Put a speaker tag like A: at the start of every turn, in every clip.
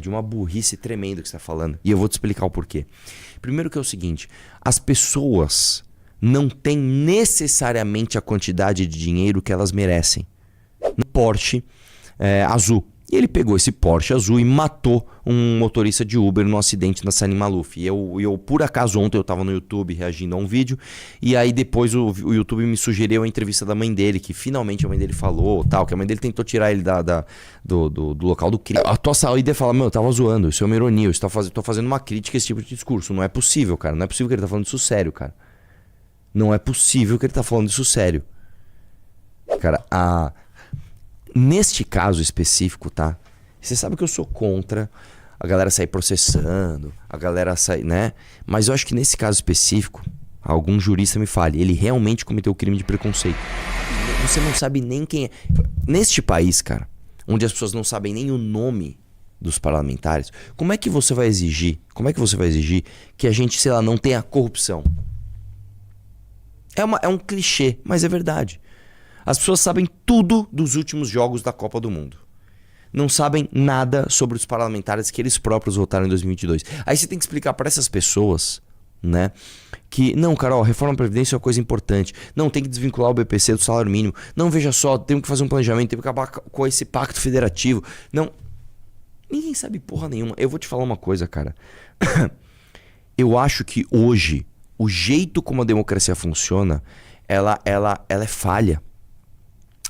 A: De uma burrice tremenda que você está falando. E eu vou te explicar o porquê. Primeiro que é o seguinte, as pessoas não têm necessariamente a quantidade de dinheiro que elas merecem. Um Porsche azul. E ele pegou esse Porsche azul e matou um motorista de Uber num acidente na Salim Maluf. E eu, por acaso, ontem eu estava no YouTube reagindo a um vídeo. E aí depois o YouTube me sugeriu a entrevista da mãe dele, que finalmente a mãe dele falou, tal, que a mãe dele tentou tirar ele do local do crime. A tua saída fala, meu, eu tava zoando, isso é uma ironia, eu tô fazendo uma crítica a esse tipo de discurso. Não é possível, cara. Não é possível que ele tá falando isso sério, cara. Não é possível que ele tá falando isso sério. Cara, neste caso específico, tá? Você sabe que eu sou contra a galera sair processando, a galera sair, né? Mas eu acho que nesse caso específico, algum jurista me fale, ele realmente cometeu o crime de preconceito. Você não sabe nem quem é. Neste país, cara, onde as pessoas não sabem nem o nome dos parlamentares, como é que você vai exigir? Como é que você vai exigir que a gente, sei lá, não tenha corrupção? É um clichê, mas é verdade. As pessoas sabem tudo dos últimos jogos da Copa do Mundo. Não sabem nada sobre os parlamentares que eles próprios votaram em 2022. Aí você tem que explicar para essas pessoas, né, que não, Carol, reforma da Previdência é uma coisa importante. Não, tem que desvincular o BPC do salário mínimo. Não, veja só, temos que fazer um planejamento, temos que acabar com esse pacto federativo. Não, ninguém sabe porra nenhuma. Eu vou te falar uma coisa, cara. Eu acho que hoje, o jeito como a democracia funciona, ela é falha.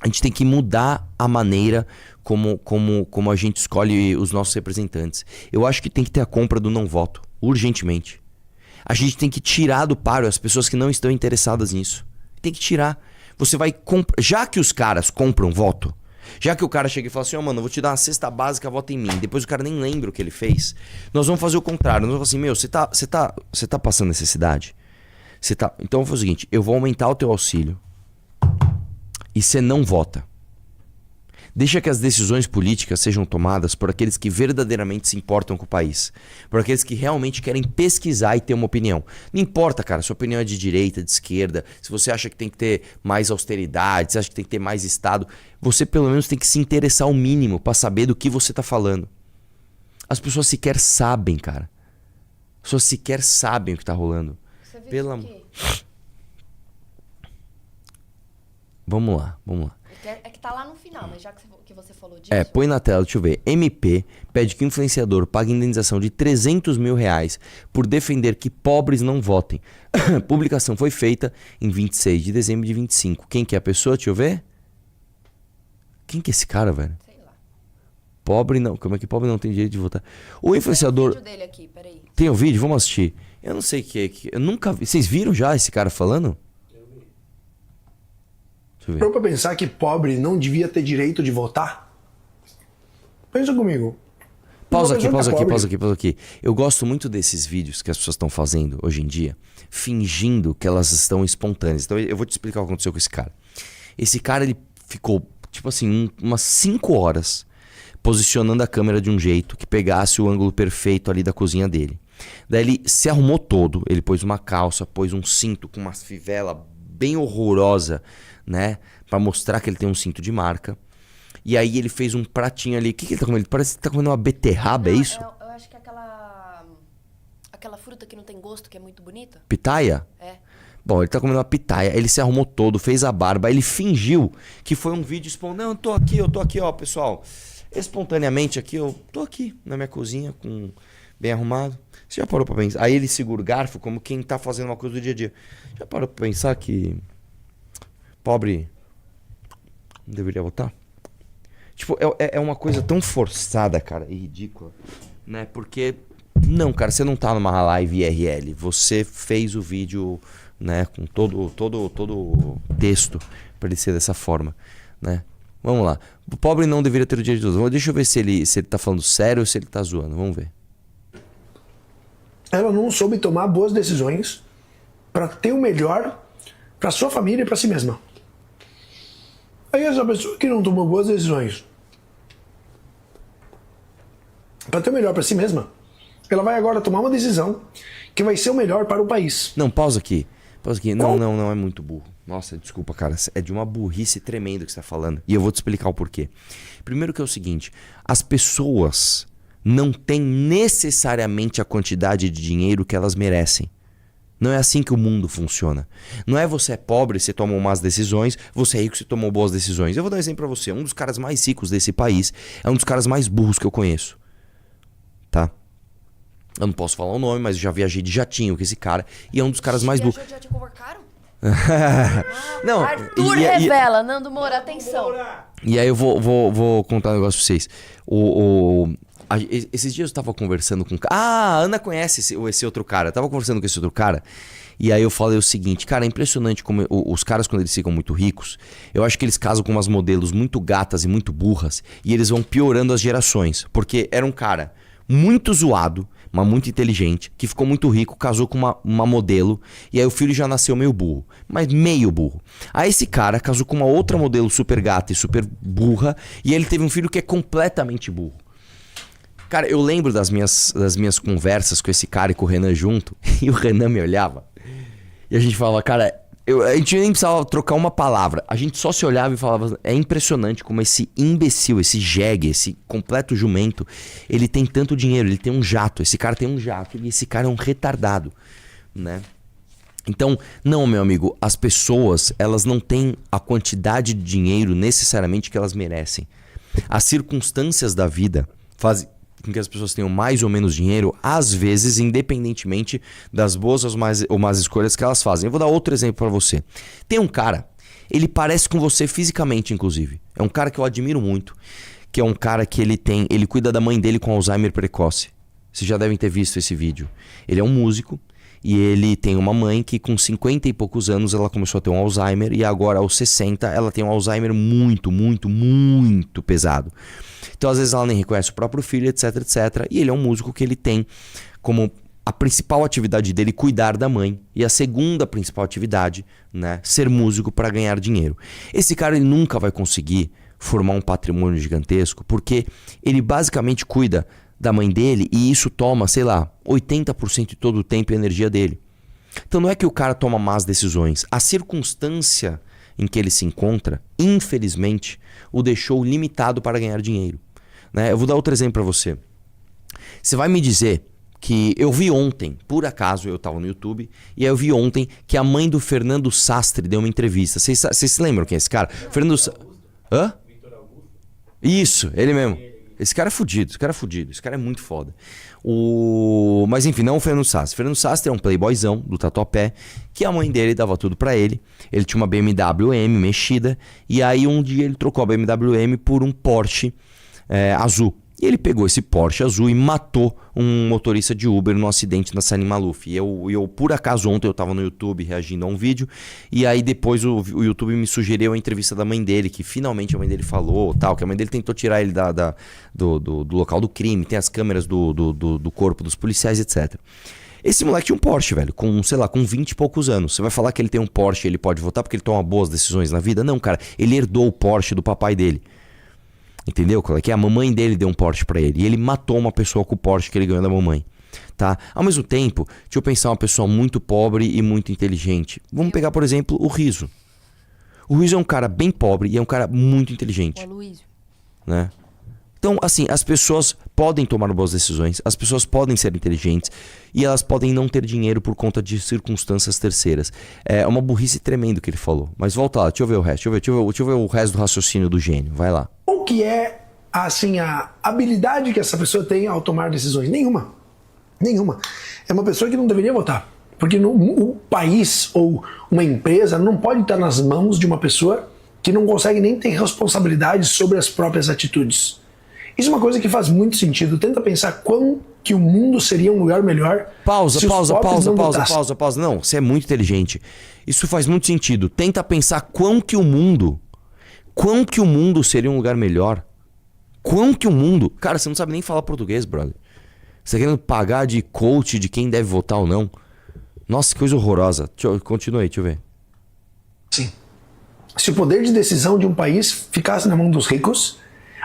A: A gente tem que mudar a maneira como a gente escolhe os nossos representantes. Eu acho que tem que ter a compra do não voto, urgentemente. A gente tem que tirar do páreo as pessoas que não estão interessadas nisso. Tem que tirar. Você vai já que os caras compram voto, já que o cara chega e fala assim, mano, eu vou te dar uma cesta básica, vota em mim. Depois o cara nem lembra o que ele fez. Nós vamos fazer o contrário. Nós vamos falar assim, meu, você tá passando necessidade? Então eu vou fazer o seguinte, eu vou aumentar o teu auxílio. E você não vota. Deixa que as decisões políticas sejam tomadas por aqueles que verdadeiramente se importam com o país. Por aqueles que realmente querem pesquisar e ter uma opinião. Não importa, cara, se a opinião é de direita, de esquerda, se você acha que tem que ter mais austeridade, se acha que tem que ter mais Estado, você pelo menos tem que se interessar ao mínimo para saber do que você tá falando. As pessoas sequer sabem, cara. As pessoas sequer sabem o que tá rolando.
B: Você viu
A: Pelo
B: isso aqui?
A: Vamos lá.
B: É que tá lá no final, mas já que você falou disso...
A: Põe na tela, deixa eu ver. MP pede que o influenciador pague indenização de 300 mil reais por defender que pobres não votem. Publicação foi feita em 26 de dezembro de 25. Quem que é a pessoa? Deixa eu ver. Quem que é esse cara, velho?
B: Sei lá.
A: Pobre não. Como é que pobre não tem direito de votar? O influenciador...
B: Tem o vídeo dele aqui, peraí.
A: Tem o vídeo? Vamos assistir. Eu não sei o que é. Eu nunca vi. Vocês viram já esse cara falando? Deixa eu ver.
C: Parou pra pensar que pobre não devia ter direito de votar? Pensa comigo.
A: Pausa
C: Uma pessoa que é pobre-
A: pausa aqui. Eu gosto muito desses vídeos que as pessoas estão fazendo hoje em dia, fingindo que elas estão espontâneas. Então eu vou te explicar o que aconteceu com esse cara. Esse cara, ele ficou, tipo assim, umas 5 horas posicionando a câmera de um jeito que pegasse o ângulo perfeito ali da cozinha dele. Daí ele se arrumou todo, ele pôs uma calça, pôs um cinto com uma fivela bem horrorosa, né? Pra mostrar que ele tem um cinto de marca. E aí ele fez um pratinho ali. O que ele tá comendo? Parece que ele tá comendo uma beterraba, é isso?
B: Eu acho que é aquela fruta que não tem gosto, que é muito bonita.
A: Pitaia?
B: É.
A: Bom, ele tá comendo uma pitaia, ele se arrumou todo, fez a barba, ele fingiu que foi um vídeo espontâneo. Não, eu tô aqui, ó, pessoal. Espontaneamente aqui, eu tô aqui na minha cozinha, bem arrumado. Você já parou pra pensar? Aí ele segura o garfo como quem tá fazendo uma coisa do dia a dia. Já parou pra pensar que pobre não deveria votar? Tipo, é uma coisa tão forçada, cara, e ridícula, né? Porque, não, cara, você não tá numa live IRL. Você fez o vídeo, né, com todo o texto pra ele ser dessa forma, né? Vamos lá. O pobre não deveria ter o direito de voto. Deixa eu ver se ele tá falando sério ou se ele tá zoando. Vamos ver.
C: Ela não soube tomar boas decisões para ter o melhor para sua família e para si mesma. Aí essa pessoa que não tomou boas decisões para ter o melhor para si mesma, ela vai agora tomar uma decisão que vai ser o melhor para o país.
A: Não, pausa aqui. Não, é muito burro. Nossa, desculpa, cara. É de uma burrice tremenda que você tá falando. E eu vou te explicar o porquê. Primeiro que é o seguinte, as pessoas não têm necessariamente a quantidade de dinheiro que elas merecem. Não é assim que o mundo funciona. Não é você é pobre, você toma más decisões, você é rico, você tomou boas decisões. Eu vou dar um exemplo pra você. Um dos caras mais ricos desse país é um dos caras mais burros que eu conheço. Tá? Eu não posso falar o nome, mas eu já viajei de jatinho com esse cara. E é um dos caras mais burros.
B: Já te convocaram?
A: Não,
B: Arthur revela, Nando Moura, atenção.
A: E aí eu vou contar um negócio pra vocês. Esses dias eu tava conversando com... Ah, a Ana conhece esse outro cara. Eu tava conversando com esse outro cara. E aí eu falei o seguinte, cara, é impressionante como os caras, quando eles ficam muito ricos, eu acho que eles casam com umas modelos muito gatas e muito burras, e eles vão piorando as gerações. Porque era um cara muito zoado, mas muito inteligente, que ficou muito rico, casou com uma modelo, e aí o filho já nasceu meio burro, mas meio burro. Aí esse cara casou com uma outra modelo super gata e super burra, e ele teve um filho que é completamente burro. Cara, eu lembro das minhas conversas com esse cara e com o Renan junto, e o Renan me olhava, e a gente falava, cara, a gente nem precisava trocar uma palavra, a gente só se olhava e falava, é impressionante como esse imbecil, esse jegue, esse completo jumento, ele tem tanto dinheiro, ele tem um jato, esse cara tem um jato, e esse cara é um retardado, né? Então, não, meu amigo, as pessoas, elas não têm a quantidade de dinheiro necessariamente que elas merecem. As circunstâncias da vida fazem com que as pessoas tenham mais ou menos dinheiro, às vezes, independentemente das boas ou más escolhas que elas fazem. Eu vou dar outro exemplo pra você. Tem um cara, ele parece com você fisicamente, inclusive. É um cara que eu admiro muito, que é um cara que ele cuida da mãe dele com Alzheimer precoce. Vocês já devem ter visto esse vídeo. Ele é um músico e ele tem uma mãe que com 50 e poucos anos ela começou a ter um Alzheimer e agora aos 60 ela tem um Alzheimer muito, muito, muito pesado. Então às vezes ela nem reconhece o próprio filho, etc, etc. E ele é um músico que ele tem como a principal atividade dele cuidar da mãe. E a segunda principal atividade, né, ser músico para ganhar dinheiro. Esse cara ele nunca vai conseguir formar um patrimônio gigantesco porque ele basicamente cuida da mãe dele e isso toma, sei lá, 80% de todo o tempo e energia dele. Então não é que o cara toma más decisões. A circunstância em que ele se encontra, infelizmente, o deixou limitado para ganhar dinheiro. Né? Eu vou dar outro exemplo para você. Você vai me dizer que eu vi ontem, por acaso eu estava no YouTube, e aí eu vi ontem que a mãe do Fernando Sastre deu uma entrevista. Vocês se lembram quem é esse cara? Fernando Sastre. Hã? Isso, ele mesmo. Esse cara é fudido, esse cara é muito foda. Mas enfim, não o Fernando Sastre. Fernando Sastre é um playboyzão do Tatuapé, que a mãe dele dava tudo pra ele. Ele tinha uma BMW M mexida, e aí um dia ele trocou a BMW M por um Porsche azul. E ele pegou esse Porsche azul e matou um motorista de Uber num acidente na Salim Maluf. E eu por acaso, ontem eu tava no YouTube reagindo a um vídeo. E aí depois o YouTube me sugeriu a entrevista da mãe dele, que finalmente a mãe dele falou, tal, que a mãe dele tentou tirar ele do local do crime. Tem as câmeras do corpo dos policiais, etc. Esse moleque tinha um Porsche, velho, com, sei lá, com 20 e poucos anos. Você vai falar que ele tem um Porsche e ele pode votar porque ele toma boas decisões na vida? Não, cara, ele herdou o Porsche do papai dele. Entendeu? Que a mamãe dele deu um Porsche pra ele. E ele matou uma pessoa com o Porsche que ele ganhou da mamãe. Tá? Ao mesmo tempo, deixa eu pensar uma pessoa muito pobre e muito inteligente. Vamos pegar, por exemplo, o Rizzo. O Rizzo é um cara bem pobre e é um cara muito inteligente.
B: O Aloysio.
A: Né? Então, assim, as pessoas podem tomar boas decisões, as pessoas podem ser inteligentes e elas podem não ter dinheiro por conta de circunstâncias terceiras. É uma burrice tremenda que ele falou. Mas volta lá, deixa eu ver o resto. Deixa eu ver o resto do raciocínio do gênio. Vai lá.
C: Qual que é, assim, a habilidade que essa pessoa tem ao tomar decisões? Nenhuma. Nenhuma. É uma pessoa que não deveria votar. Porque o país ou uma empresa não pode estar nas mãos de uma pessoa que não consegue nem ter responsabilidade sobre as próprias atitudes. Isso é uma coisa que faz muito sentido. Tenta pensar quão que o mundo seria um lugar melhor. Pausa.
A: Não, você é muito inteligente. Isso faz muito sentido. Tenta pensar quão que o mundo seria um lugar melhor. Quão que o mundo... Cara, você não sabe nem falar português, brother. Você tá querendo pagar de coach de quem deve votar ou não? Nossa, que coisa horrorosa. Continua aí, deixa eu ver.
C: Sim. Se o poder de decisão de um país ficasse na mão dos ricos,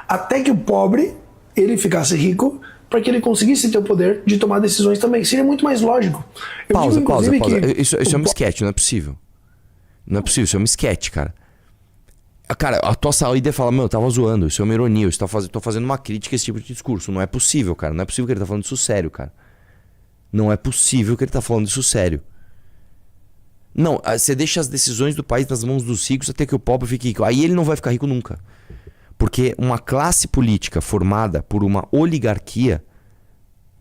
C: até que o pobre, ele ficasse rico, para que ele conseguisse ter o poder de tomar decisões também. Seria muito mais lógico.
A: Pausa. Isso é um esquete, não é possível. Não é possível, isso é um esquete, cara. Cara, a tua saída fala, meu, eu tava zoando, isso é uma ironia, tô fazendo uma crítica a esse tipo de discurso. Não é possível, cara. Não é possível que ele tá falando isso sério, cara. Não é possível que ele tá falando isso sério. Não, você deixa as decisões do país nas mãos dos ricos até que o pobre fique rico. Aí ele não vai ficar rico nunca. Porque uma classe política formada por uma oligarquia,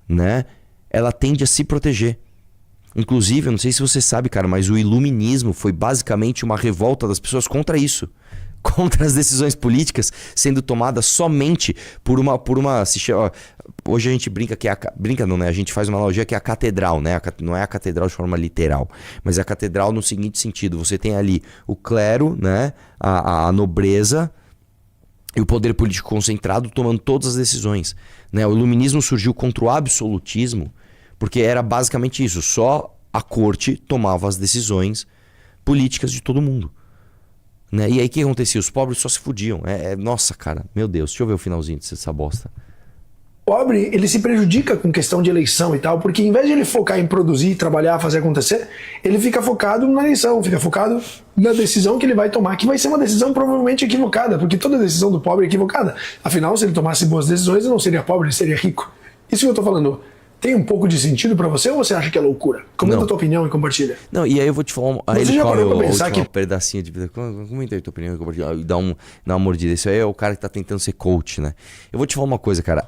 A: né, ela tende a se proteger. Inclusive, eu não sei se você sabe, cara, mas o iluminismo foi basicamente uma revolta das pessoas contra isso. Contra as decisões políticas sendo tomadas somente por uma hoje a gente brinca que é brinca não, né? A gente faz uma analogia que é a catedral, né? Não é a catedral de forma literal, mas é a catedral no seguinte sentido: você tem ali o clero, né? A nobreza e o poder político concentrado tomando todas as decisões, né? O iluminismo surgiu contra o absolutismo porque era basicamente isso: só a corte tomava as decisões políticas de todo mundo. Né? E aí o que acontecia? Os pobres só se fudiam. Nossa, cara, meu Deus, deixa eu ver o finalzinho dessa bosta.
C: O pobre, ele se prejudica com questão de eleição e tal, porque em vez de ele focar em produzir, trabalhar, fazer acontecer, ele fica focado na eleição, fica focado na decisão que ele vai tomar, que vai ser uma decisão provavelmente equivocada, porque toda decisão do pobre é equivocada. Afinal, se ele tomasse boas decisões, ele não seria pobre, ele seria rico. Isso que eu tô falando tem um pouco de sentido pra você ou você acha que é loucura? Comenta a tua opinião e compartilha.
A: Não, e aí eu vou te falar... Aí
C: você
A: ele
C: já
A: come
C: parou pra pensar
A: último
C: que...
A: pedacinho de vida. Comenta aí a tua opinião e compartilha. E dá uma mordida. Isso aí é o cara que tá tentando ser coach, né? Eu vou te falar uma coisa, cara.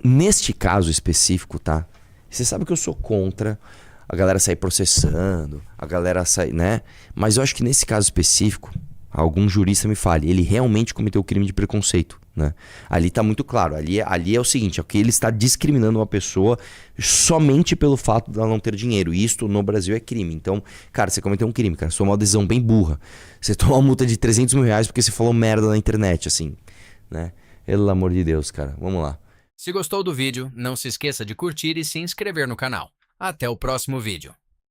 A: Neste caso específico, tá? Você sabe que eu sou contra a galera sair processando, a galera sair, né? Mas eu acho que nesse caso específico, algum jurista me fale, ele realmente cometeu o crime de preconceito, né? Ali tá muito claro, ali é o seguinte, é que ele está discriminando uma pessoa somente pelo fato dela não ter dinheiro, e isto no Brasil é crime. Então, cara, você cometeu um crime, cara, você tomou uma decisão bem burra, você tomou uma multa de 300 mil reais porque você falou merda na internet, assim, né? Pelo amor de Deus, cara, vamos lá.
D: Se gostou do vídeo, não se esqueça de curtir e se inscrever no canal. Até o próximo vídeo.